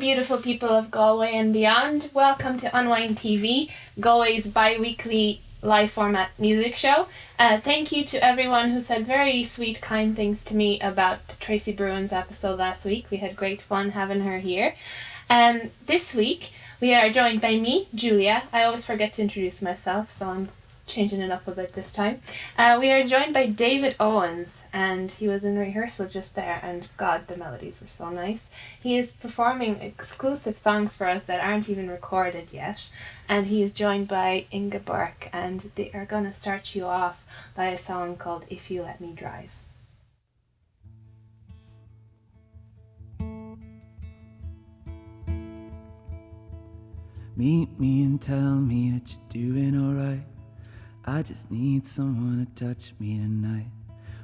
beautiful people of Galway and beyond. Welcome to Unwind TV, Galway's bi-weekly live format music show. Thank you to everyone who said very sweet, kind things to me about Tracy Bruin's episode last week. We had great fun having her here. This week, we are joined by me, Julia. I always forget to introduce myself, so I'm changing it up a bit this time. We are joined by David Owens, and he was in rehearsal just there, and God, the melodies were so nice. He is performing exclusive songs for us that aren't even recorded yet, and he is joined by Inga Burke, and they are going to start you off by a song called If You Let Me Drive. Meet me and tell me that you're doing alright. I just need someone to touch me tonight.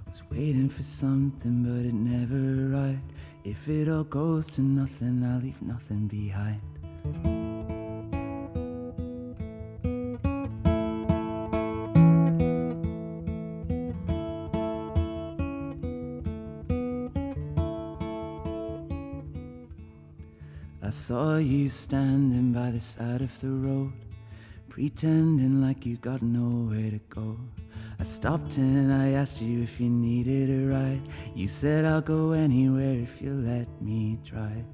Was waiting for something but it never arrived. If it all goes to nothing, I'll leave nothing behind. I saw you standing by the side of the road, pretending like you got nowhere to go. I stopped and I asked you if you needed a ride. You said I'll go anywhere if you let me drive.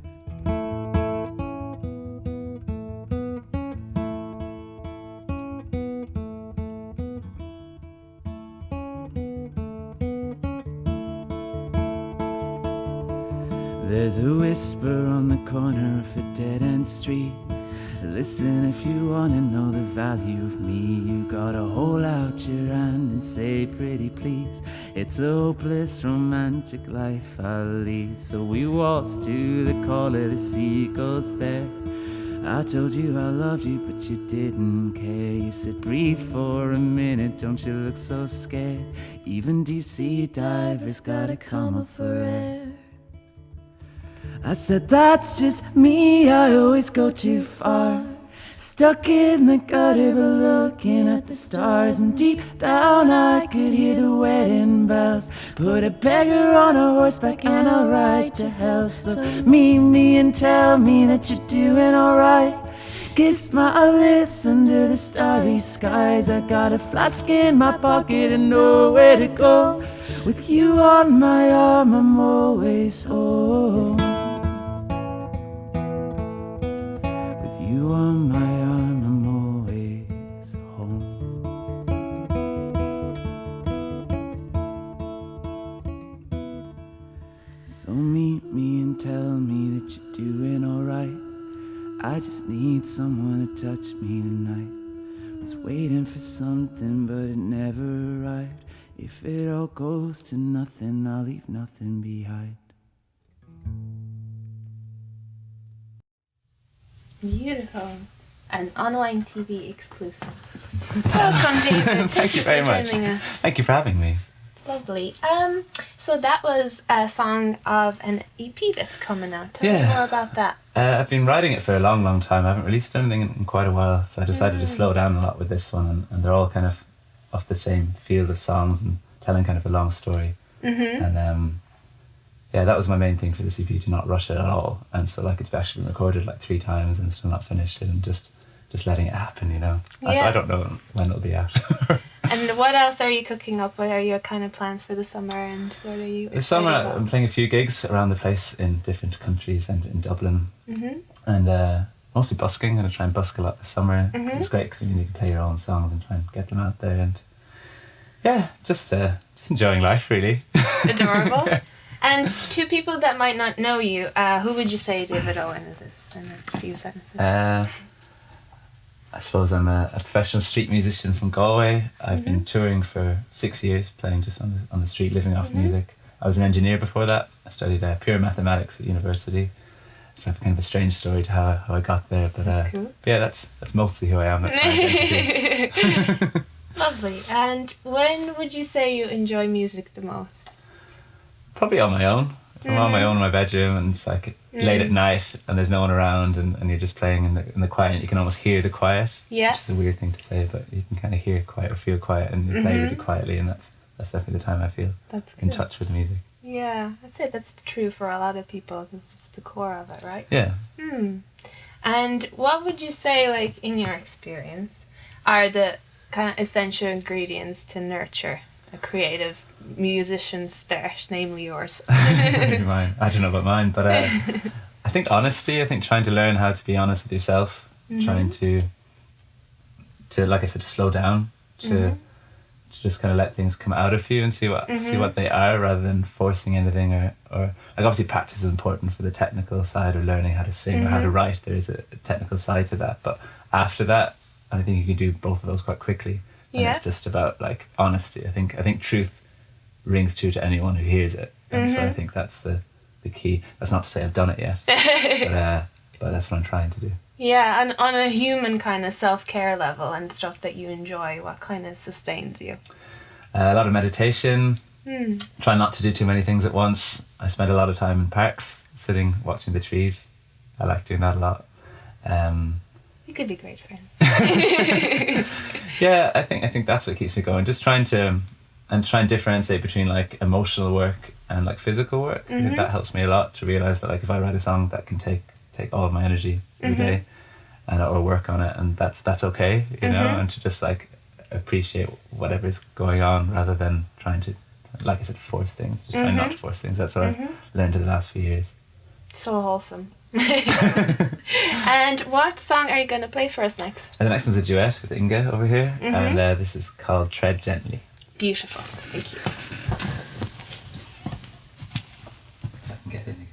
There's a whisper on the corner of a dead-end street. Listen if you wanna know the value of me. You gotta hold out your hand and say pretty please. It's a hopeless romantic life I lead. So we waltzed to the call of the seagulls there. I told you I loved you but you didn't care. You said breathe for a minute, don't you look so scared. Even deep sea divers gotta come up for air. I said that's just me, I always go too far. Stuck in the gutter but looking at the stars. And deep down I could hear the wedding bells. Put a beggar on a horseback and I'll ride to hell. So meet me and tell me that you're doing alright. Kiss my lips under the starry skies. I got a flask in my pocket and nowhere to go. With you on my arm I'm always home. You on my arm, I'm always home. So meet me and tell me that you're doing alright. I just need someone to touch me tonight. Was waiting for something but it never arrived. If it all goes to nothing, I'll leave nothing behind. Beautiful. An Unwind TV exclusive. Welcome, David. Thank you very much. Joining us. Thank you for having me. It's lovely. So that was a song of an EP that's coming out. Tell me more about that. I've been writing it for a long, long time. I haven't released anything in quite a while, so I decided to slow down a lot with this one, and they're all kind of the same field of songs and telling kind of a long story. Mm-hmm. And that was my main thing for this EP, to not rush it at all. And so it's actually been recorded 3 times and still not finished it, and just letting it happen, you know. Yeah. So I don't know when it'll be out. And what else are you cooking up? What are your kind of plans for the summer, and what are you This summer about? I'm playing a few gigs around the place in different countries and in Dublin. Mm-hmm. And mostly busking. I'm going to try and busk a lot this summer. Mm-hmm. It's great because it means you can play your own songs and try and get them out there. And yeah, just enjoying life, really. Adorable. Yeah. And to people that might not know you, who would you say David Owens is in a few sentences? I suppose I'm a professional street musician from Galway. I've been touring for 6 years, playing just on the street, living off music. I was an engineer before that. I studied pure mathematics at university. So I have kind of a strange story to how I got there. But, that's cool. But yeah, that's mostly who I am. That's my identity. Lovely. And when would you say you enjoy music the most? Probably on my own. If I'm on my own in my bedroom and it's late at night and there's no one around and you're just playing in the quiet, you can almost hear the quiet. Yeah. Which is a weird thing to say, but you can kind of hear quiet or feel quiet and you play really quietly, and that's definitely the time I feel in touch with music. Yeah, that's it. That's true for a lot of people because it's the core of it, right? Yeah. And what would you say, like, in your experience, are the kind of essential ingredients to nurture a creative musician's spirit, namely yours? Maybe mine. I don't know about mine, but I think honesty. I think trying to learn how to be honest with yourself, trying to like I said, to slow down, to just kind of let things come out of you and see what they are, rather than forcing anything or like, obviously practice is important for the technical side of learning how to sing or how to write. There is a technical side to that, but after that, I think you can do both of those quite quickly. And it's just about like honesty. I think truth rings true to anyone who hears it, and so I think that's the key. That's not to say I've done it yet, but that's what I'm trying to do. Yeah, and on a human kind of self-care level and stuff that you enjoy, what kind of sustains you? A lot of meditation. Try not to do too many things at once. I spend a lot of time in parks, sitting, watching the trees. I like doing that a lot. You could be great friends. Yeah, I think that's what keeps me going. Just trying to differentiate between like emotional work and like physical work. I think that helps me a lot to realize that like if I write a song, that can take all of my energy every day, and or work on it, and that's okay, you know, and to just like appreciate whatever's going on rather than trying to, like I said, force things. Just try not to force things. That's what I've learned in the last few years. So wholesome. And what song are you going to play for us next? And the next one's a duet with Inga over here, and this is called Tread Gently. Beautiful. Thank you. If I can get in again.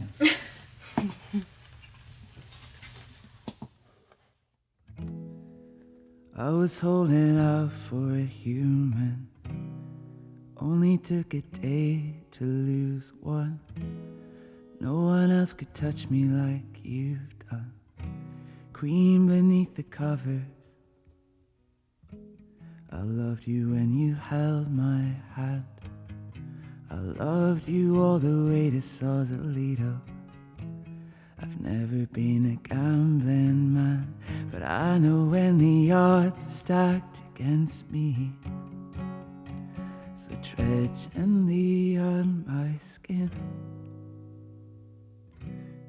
I was holding out for a human, only took a day to lose one. No one else could touch me like you've done. Queen beneath the covers, I loved you when you held my hand. I loved you all the way to Sausalito. I've never been a gambling man, but I know when the odds are stacked against me. So tread gently on my skin.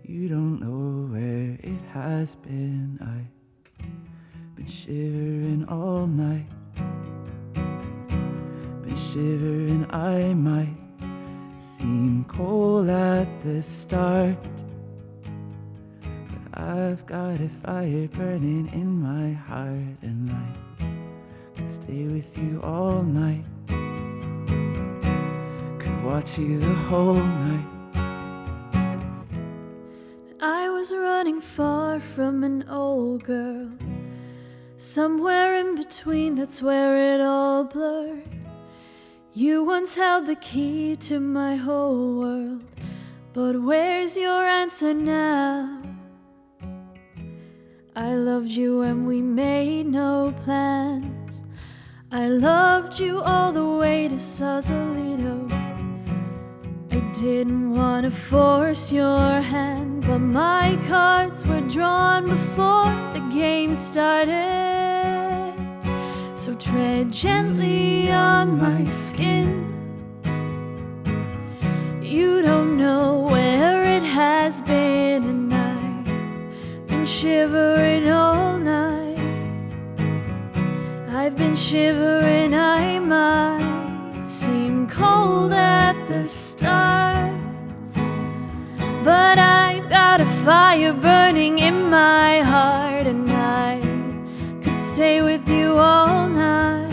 You don't know where it has been. I've been shivering all night. Been shivering, I might seem cold at the start, I've got a fire burning in my heart, and I could stay with you all night. Could watch you the whole night. I was running far from an old girl. Somewhere in between, that's where it all blurred. You once held the key to my whole world, but where's your answer now? I loved you when we made no plans. I loved you all the way to Sausalito. I didn't want to force your hand, but my cards were drawn before the game started. So tread gently on my skin. You don't know where it has been, and I've been shivering all night. I've been shivering, I might seem cold at the start, but I've got a fire burning in my heart, and I could stay with you all night.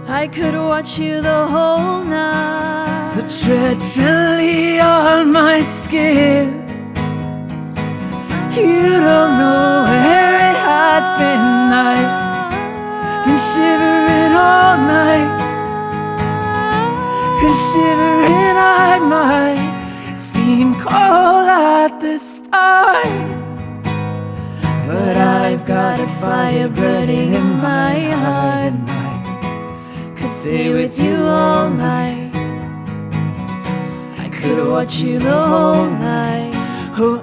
I could watch you the whole night. So tread gently on my skin. You don't know where it has been. I've been shivering all night. Been shivering, I might seem cold at the start, but I've got a fire burning in my heart, and I could stay with you all night. I could watch you the whole night. Oh,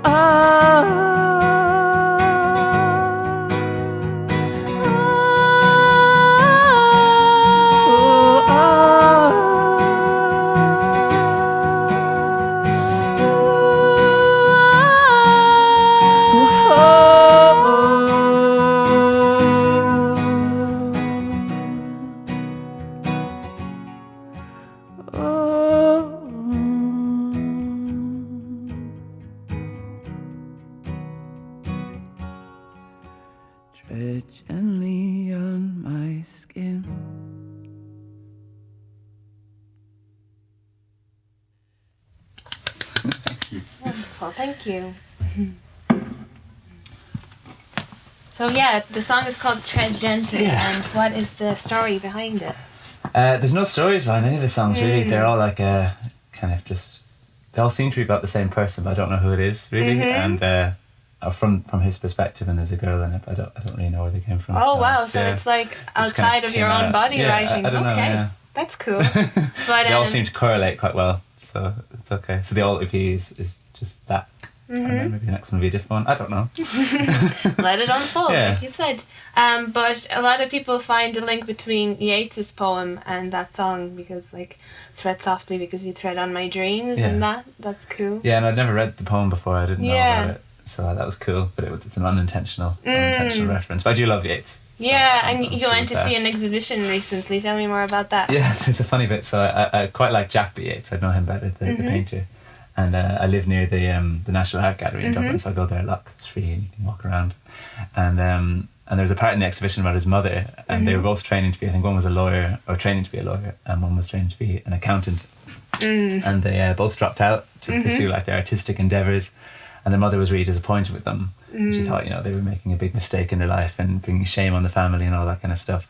beautiful. Thank you. So yeah, the song is called Tread Gently, and what is the story behind it? There's no stories behind any of the songs, really. They're all like kind of just... They all seem to be about the same person, but I don't know who it is, really. And from his perspective, and there's a girl in it, but I don't really know where they came from. Oh, wow. So it's like outside of your own body writing. I don't know, okay. yeah. That's cool. But they all seem to correlate quite well, so it's okay. So the old EP is just that. And then maybe the next one will be a different one. I don't know. Let it unfold, like you said. But a lot of people find a link between Yeats's poem and that song because, like, tread softly because you tread on my dreams, and that's cool. Yeah, and I'd never read the poem before. I didn't know about it, so that was cool. But it's an unintentional reference. But I do love Yeats. So and you went to see an exhibition recently. Tell me more about that. Yeah, there's a funny bit. So I quite like Jack B. Yeats. I know him better, the painter. And I live near the National Art Gallery in Dublin, so I go there a lot 'cause it's free and you can walk around. And there was a part in the exhibition about his mother, and they were both training to be, I think one was a lawyer, or training to be a lawyer, and one was training to be an accountant. And they both dropped out to pursue like their artistic endeavours, and their mother was really disappointed with them. She thought, they were making a big mistake in their life and bringing shame on the family and all that kind of stuff.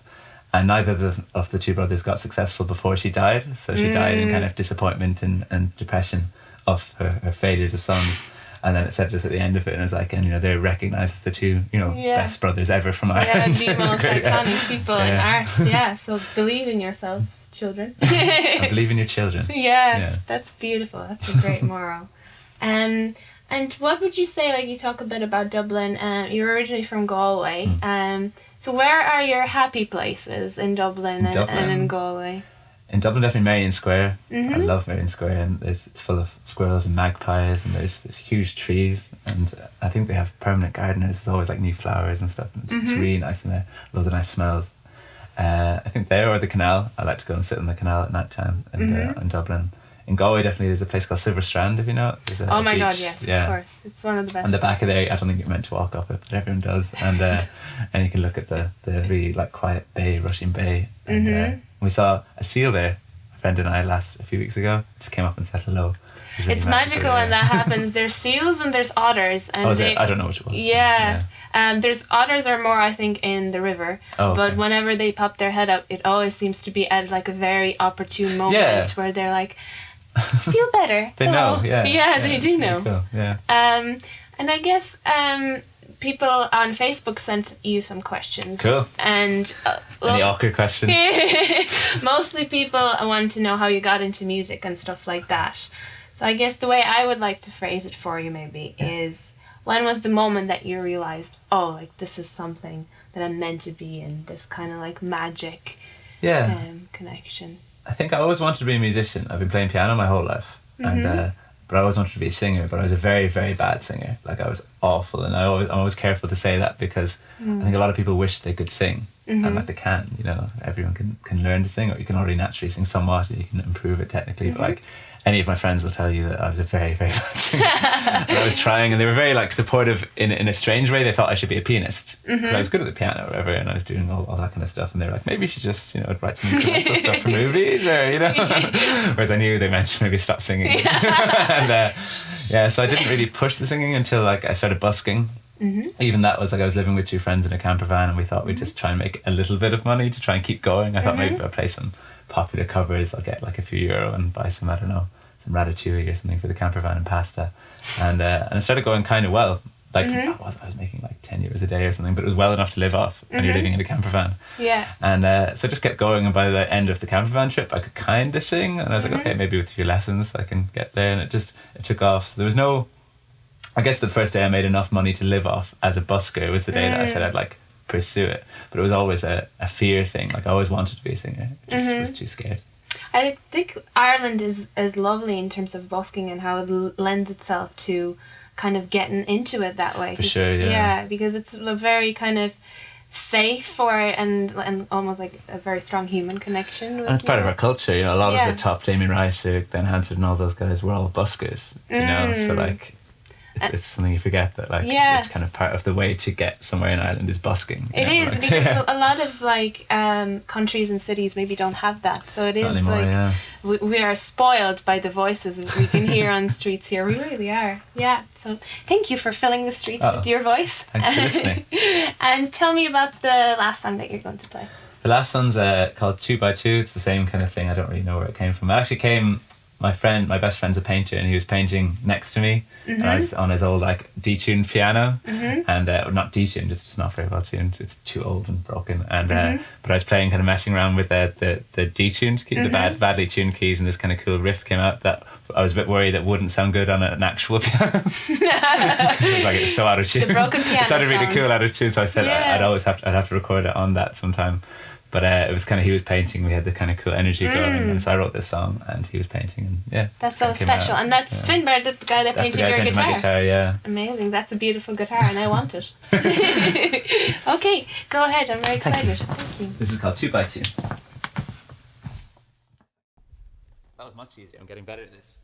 And neither of the two brothers got successful before she died, so she died in kind of disappointment and depression of her failures of songs. And then it said just at the end of it, and it was like, and they're recognised as the two, best brothers ever from Ireland. Yeah, the most iconic people in arts. Yeah, so believe in yourselves, children. And believe in your children. Yeah, that's beautiful. That's a great moral. And what would you say, like you talk a bit about Dublin, you're originally from Galway. So where are your happy places in Dublin and in Galway? In Dublin, definitely Marion Square. I love Marion Square, and it's full of squirrels and magpies, and there's huge trees, and I think they have permanent gardeners. There's always like new flowers and stuff, and it's really nice in there. Loads of nice smells. I think there, or the canal. I like to go and sit in the canal at night time in Dublin. In Galway, definitely there's a place called Silver Strand, if you know it. Oh my god, yes, of course. It's one of the best. On the back of there, I don't think you're meant to walk up it, but everyone does. And and you can look at the really like quiet bay, rushing bay. And we saw a seal there, a friend and I, a few weeks ago. Just came up and said hello. It it's magical when that happens. There's seals and there's otters. And I don't know which it was. Yeah. There's otters are more, I think, in the river. But whenever they pop their head up, it always seems to be at like a very opportune moment where they're like, feel better. They know, Yeah, they do know. Cool. Yeah. And I guess people on Facebook sent you some questions. Cool. And any awkward questions? Mostly people want to know how you got into music and stuff like that. So I guess the way I would like to phrase it for you maybe is, when was the moment that you realized, oh, like this is something that I'm meant to be in, this kind of like magic connection? I think I always wanted to be a musician. I've been playing piano my whole life, and but I always wanted to be a singer. But I was a very, very bad singer. Like I was awful, and I'm always careful to say that because I think a lot of people wish they could sing, and like they can. Everyone can learn to sing, or you can already naturally sing somewhat. You can improve it technically, but like any of my friends will tell you that I was a very, very bad singer. And I was trying, and they were very like supportive in a strange way. They thought I should be a pianist because I was good at the piano or whatever, and I was doing all that kind of stuff. And they were like, maybe you should just write some instrumental stuff for movies, or Whereas I knew they meant maybe stop singing. And so I didn't really push the singing until like I started busking. Even that was like I was living with two friends in a camper van, and we thought we'd just try and make a little bit of money to try and keep going. I thought maybe if I play some popular covers, I'll get like a few euro and buy some, I don't know, some ratatouille or something for the camper van and pasta. And it started going kind of well. Like I was making like 10 euros a day or something, but it was well enough to live off when you're living in a camper van. Yeah. And so I just kept going, and by the end of the camper van trip I could kind of sing, and I was like, okay, maybe with a few lessons I can get there. And it took off. So there was no, I guess the first day I made enough money to live off as a busker was the day that I said I'd like pursue it. But it was always a fear thing. Like I always wanted to be a singer. I just was too scared. I think Ireland is lovely in terms of busking and how it lends itself to kind of getting into it that way. For sure, yeah. Yeah, because it's a very kind of safe for it, and almost like a very strong human connection. And it's part of our culture, a lot of the top Damien Rice, Glenn Hansard and all those guys were all buskers, so like... it's something you forget that like it's kind of part of the way to get somewhere in Ireland is busking. It is because a lot of like countries and cities maybe don't have that, so it is anymore, we are spoiled by the voices we can hear on streets here. We really are. Yeah. So thank you for filling the streets with your voice. Thanks for listening. And tell me about the last song that you're going to play. The last one's called 2 by 2. It's the same kind of thing. I don't really know where it came from. It actually came. My best friend's a painter, and he was painting next to me, and I was on his old like detuned piano, and not detuned, it's just not very well tuned. It's too old and broken, and but I was playing, kind of messing around with the detuned key, the badly tuned keys, and this kind of cool riff came out that I was a bit worried that wouldn't sound good on an actual piano. It was so out of tune. The broken piano. It sounded really song. cool out of tune, so I said I'd have to record it on that sometime. But it was kind of, he was painting, we had the kind of cool energy going, and so I wrote this song and he was painting, and that's so special. And that's Finbar, the guy that painted your guitar. My guitar, yeah. Amazing, that's a beautiful guitar and I want it. Okay, go ahead, I'm very excited. Thank you. This is called 2 by 2. That was much easier, I'm getting better at this.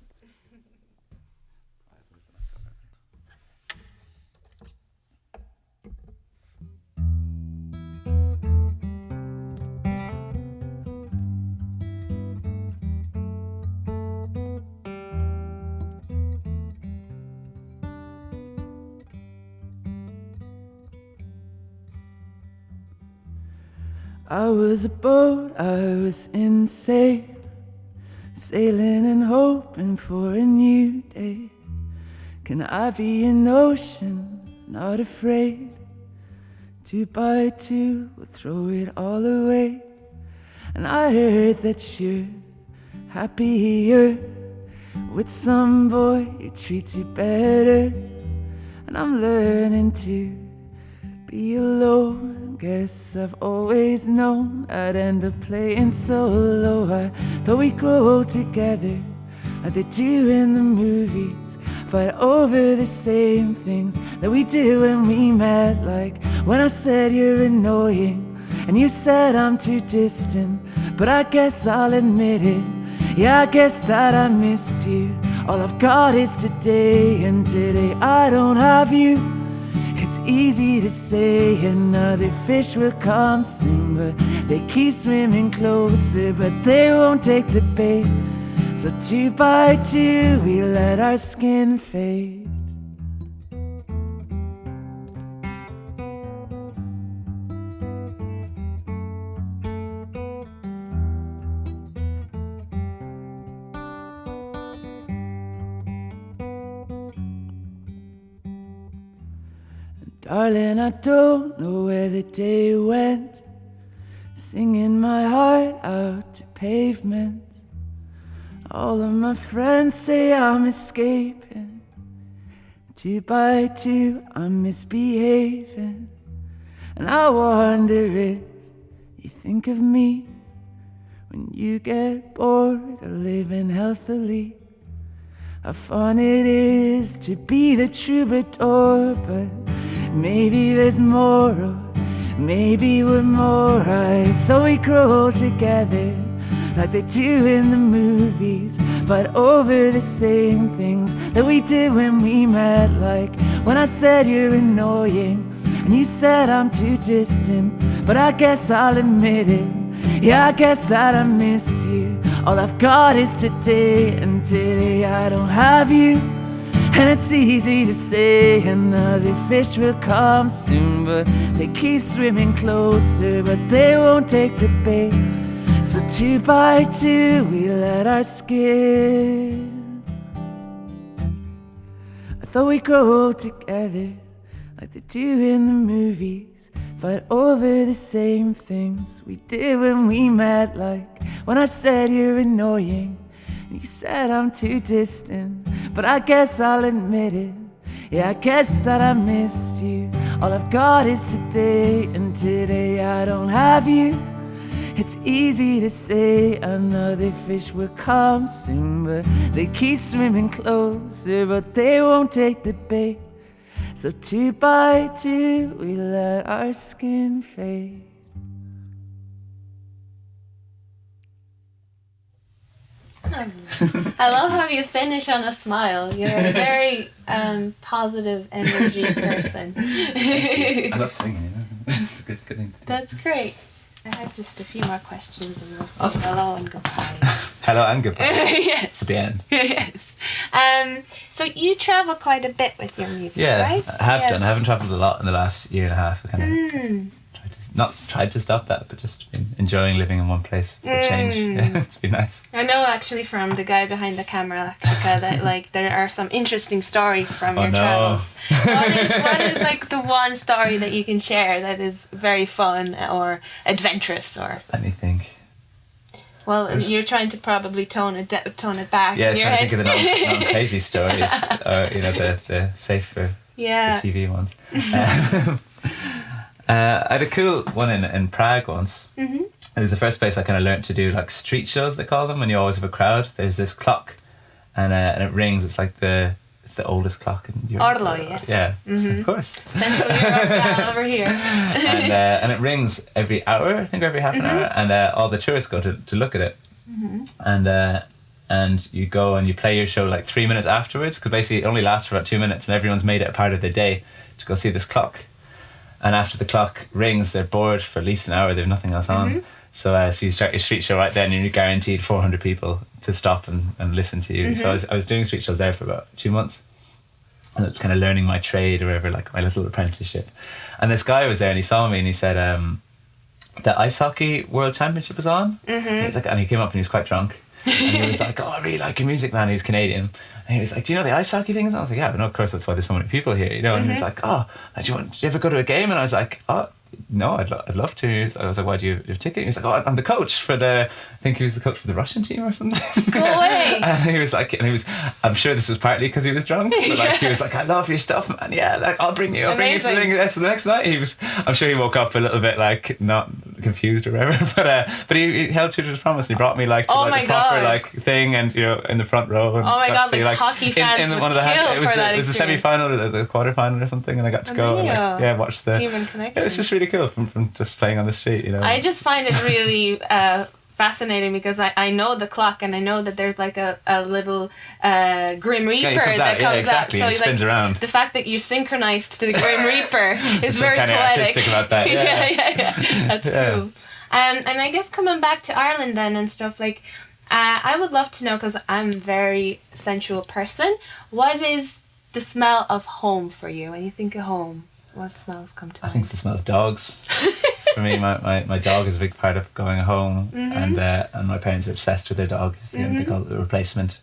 I was a boat, I was insane, sailing and hoping for a new day. Can I be an ocean, not afraid? 2 by 2, we'll throw it all away. And I heard that you're happier with some boy who treats you better. And I'm learning to be alone. Guess I've always known I'd end up playing solo. I thought we'd grow together like they do in the movies, fight over the same things that we did when we met. Like when I said you're annoying and you said I'm too distant, but I guess I'll admit it. Yeah, I guess that I miss you. All I've got is today, and today I don't have you. It's easy to say another fish will come soon, but they keep swimming closer, but they won't take the bait. So 2 by 2, we let our skin fade. Darling, I don't know where the day went, singing my heart out to pavements. All of my friends say I'm escaping. 2 by 2, I'm misbehaving. And I wonder if you think of me when you get bored of living healthily. How fun it is to be the troubadour, but maybe there's more, or maybe we're more. I thought we'd grow together like they do in the movies, fight over the same things that we did when we met. Like when I said you're annoying and you said I'm too distant, but I guess I'll admit it. Yeah, I guess that I miss you. All I've got is today, and today I don't have you. And it's easy to say another fish will come soon, but they keep swimming closer, but they won't take the bait. So 2 by 2, we let our skin. I thought we'd grow together like they do in the movies, fight over the same things we did when we met. Like when I said you're annoying and you said I'm too distant, but I guess I'll admit it. Yeah, I guess that I miss you. All I've got is today, and today I don't have you. It's easy to say another fish will come soon, but they keep swimming closer, but they won't take the bait. So 2 by 2, we let our skin fade. I love how you finish on a smile. You're a very positive energy person. I love singing, you know. It's a good thing to do. That's great. I have just a few more questions and we'll say Awesome. hello and goodbye. Hello and goodbye. Yes. At the end. Yes. So you travel quite a bit with your music, Yeah, right? I have done. I haven't travelled a lot in the last year and a half. I kind of tried to stop that, but just been enjoying living in one place for a change. Yeah, it's been nice. I know actually from the guy behind the camera, Lakshika, that like there are some interesting stories from your travels. What is like the one story that you can share that is very fun or adventurous or? Let me think. Well, you're trying to probably tone it back. Yeah, in your trying to head. think of the non-crazy stories, or you know, the safer, the TV ones. I had a cool one in Prague once. Mm-hmm. It was the first place I kind of learnt to do like street shows, they call them, when you always have a crowd. There's this clock, and it rings. It's like the oldest clock in Europe. Orlo, yes. Yeah, Mm-hmm. of course. Central Europe down over here. And it rings every hour, I think, or every half an hour, and all the tourists go to look at it. Mm-hmm. And you go and you play your show like 3 minutes afterwards, because basically it only lasts for about 2 minutes, and everyone's made it a part of their day to go see this clock. And after the clock rings, they're bored for at least an hour. They have nothing else on. So you start your street show right then, and you're guaranteed 400 people to stop and listen to you. So I was doing street shows there for about 2 months, and kind of learning my trade or whatever, like my little apprenticeship. And this guy was there, and he saw me, and he said, the ice hockey world championship was on. And he came up and he was quite drunk. And he was like, oh, I really like your music, man. He was Canadian. And he was like, do you know the ice hockey things? And I was like, yeah, no, of course, that's why there's so many people here, you know. And he was like, oh, do you ever go to a game? And I was like, oh, no, I'd love to. I was like, why do you have a ticket? He was like, oh, I'm the coach for I think he was the coach for the Russian team or something. Go away. And he was like, I'm sure this was partly because he was drunk, but like he was like, I love your stuff, man. Yeah, like I'll bring you to the thing. So the next night I'm sure he woke up a little bit like not confused or whatever, but he held true to his promise. He brought me like to the proper like thing, and you know, in the front row. And oh my god, see, like hockey fans would one of the kill for that it was the semi-final or the quarter-final or something, and I got to go and watch the human connection. It was just really cool from just playing on the street, you know. I just find it really fascinating because I know the clock, and I know that there's like a little Grim Reaper that comes exactly, out. So it spins around. The fact that you synchronized to the Grim Reaper is very kind of poetic. Artistic about that. Yeah. That's cool. And I guess coming back to Ireland then and stuff, like I would love to know, because I'm a very sensual person, what is the smell of home for you? When you think of home, what smells come to mind? I think it's the smell of dogs. For me, my dog is a big part of going home, and my parents are obsessed with their dog. It's they call it the replacement.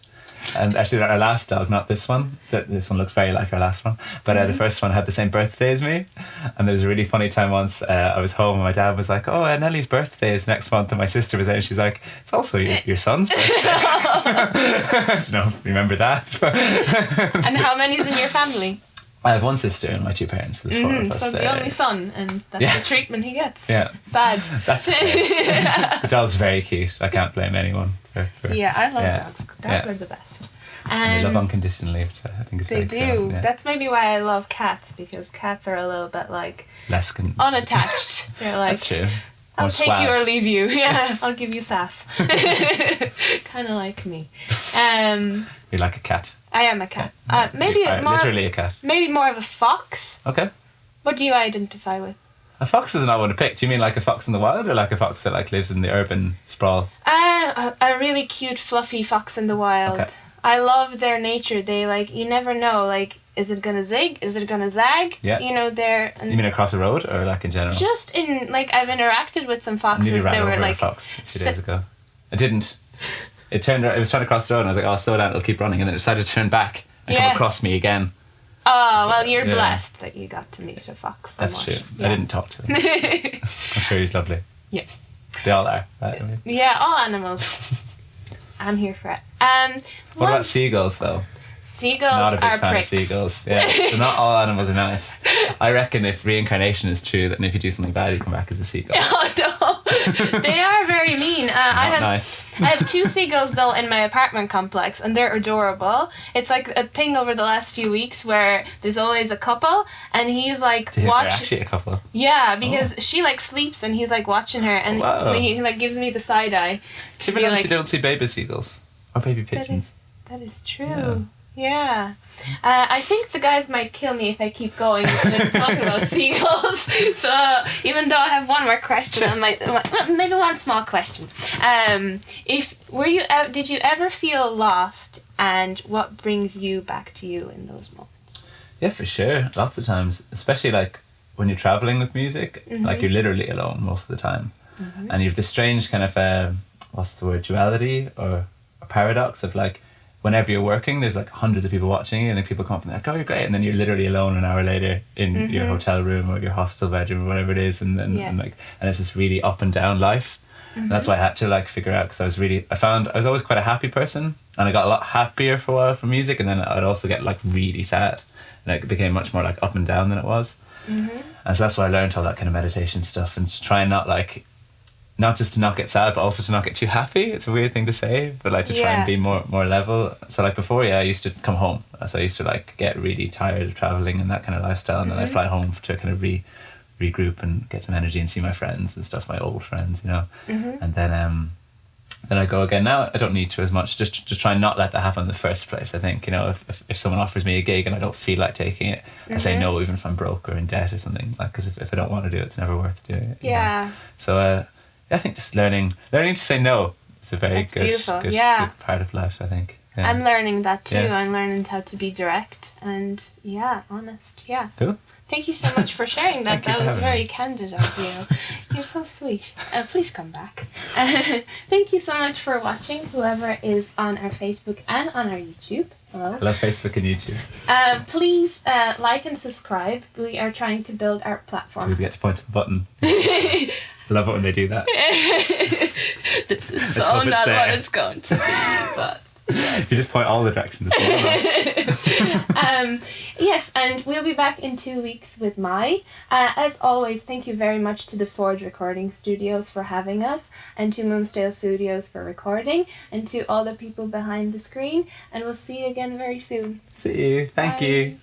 And actually, our last dog, not this one. This one looks very like our last one. But the first one had the same birthday as me. And there was a really funny time once. I was home and my dad was like, "Oh, Nellie's birthday is next month." And my sister was there, and she's like, "It's also your son's birthday." I don't know if you remember that. And how many's in your family? I have one sister and my two parents. There's four of us. So the only son, and that's the treatment he gets. Yeah. Sad. That's okay. The dog's very cute. I can't blame anyone. Yeah, I love dogs. Dogs are the best. And they love unconditionally, which I think is very cool. They do. Yeah. That's maybe why I love cats, because cats are a little bit like unattached. They're like, that's true. I'll take you or leave you. Yeah, I'll give you sass. Kind of like me. You're like a cat. I am a cat. Maybe literally a cat. Maybe more of a fox. Okay. What do you identify with? A fox is not one to pick. Do you mean like a fox in the wild, or like a fox that like lives in the urban sprawl? A really cute, fluffy fox in the wild. Okay. I love their nature. They like, you never know, like, is it gonna zig? Is it gonna zag? Yeah. You know, they're... You mean across the road, or like in general? Just in, like, I've interacted with some foxes. They were like... a fox 2 days ago. I didn't. It turned. It was trying to cross the road, and I was like, "Oh, slow down! It'll keep running." And then it decided to turn back and come across me again. Oh well, you're blessed that you got to meet a fox. That's true. Yeah. I didn't talk to him. I'm sure he's lovely. Yeah. They all are. Right? Yeah, all animals. I'm here for it. What about seagulls, though? Seagulls not a big are fan pricks. of seagulls. Yeah, so not all animals are nice. I reckon if reincarnation is true, then if you do something bad, you come back as a seagull. Oh no, they are very mean. Nice. I have 2 seagulls though in my apartment complex, and they're adorable. It's like a thing over the last few weeks where there's always a couple, and he's like They're actually a couple. Yeah, because she like sleeps, and he's like watching her, and he like gives me the side eye. You don't see baby seagulls. Or baby pigeons. That is true. Yeah. I think the guys might kill me if I keep going and talking about seagulls. So even though I have one more question, maybe one small question. Did you ever feel lost, and what brings you back to you in those moments? Yeah, for sure. Lots of times, especially like when you're traveling with music, like you're literally alone most of the time, and you have this strange kind of duality or a paradox of like, whenever you're working, there's like hundreds of people watching you, and then people come up and they're like, oh, you're great, and then you're literally alone an hour later in your hotel room or your hostel bedroom or whatever it is, and then and it's this really up and down life. And that's why I had to like figure out, because I found I was always quite a happy person, and I got a lot happier for a while from music, and then I'd also get like really sad, and it became much more like up and down than it was. And so that's why I learned all that kind of meditation stuff, and to try and not just to not get sad, but also to not get too happy. It's a weird thing to say, but like to try and be more level. So like before, I used to come home. So I used to like get really tired of traveling and that kind of lifestyle, and then I'd fly home to kind of regroup and get some energy and see my friends and stuff, my old friends, you know. And then I go again. Now I don't need to as much. Just try and not let that happen in the first place. I think, you know, if someone offers me a gig and I don't feel like taking it, I say no, even if I'm broke or in debt or something. Like, because if I don't want to do it, it's never worth doing it. Yeah. So I think just learning to say no is a very good part of life, I think. Yeah. I'm learning that too. Yeah. I'm learning how to be direct and honest. Yeah. Cool. Thank you so much for sharing that. That was very candid of you. You're so sweet. Please come back. Thank you so much for watching, whoever is on our Facebook and on our YouTube. Hello. I love Facebook and YouTube. Please like and subscribe. We are trying to build our platforms. We get to point to the button. I love it when they do that. This is so not what it's going to be, but yes. You just point all the directions. Yes, and we'll be back in 2 weeks with Mai. As always, thank you very much to the Forge Recording Studios for having us, and to Moonsail Studios for recording, and to all the people behind the screen. And we'll see you again very soon. See you. Thank you.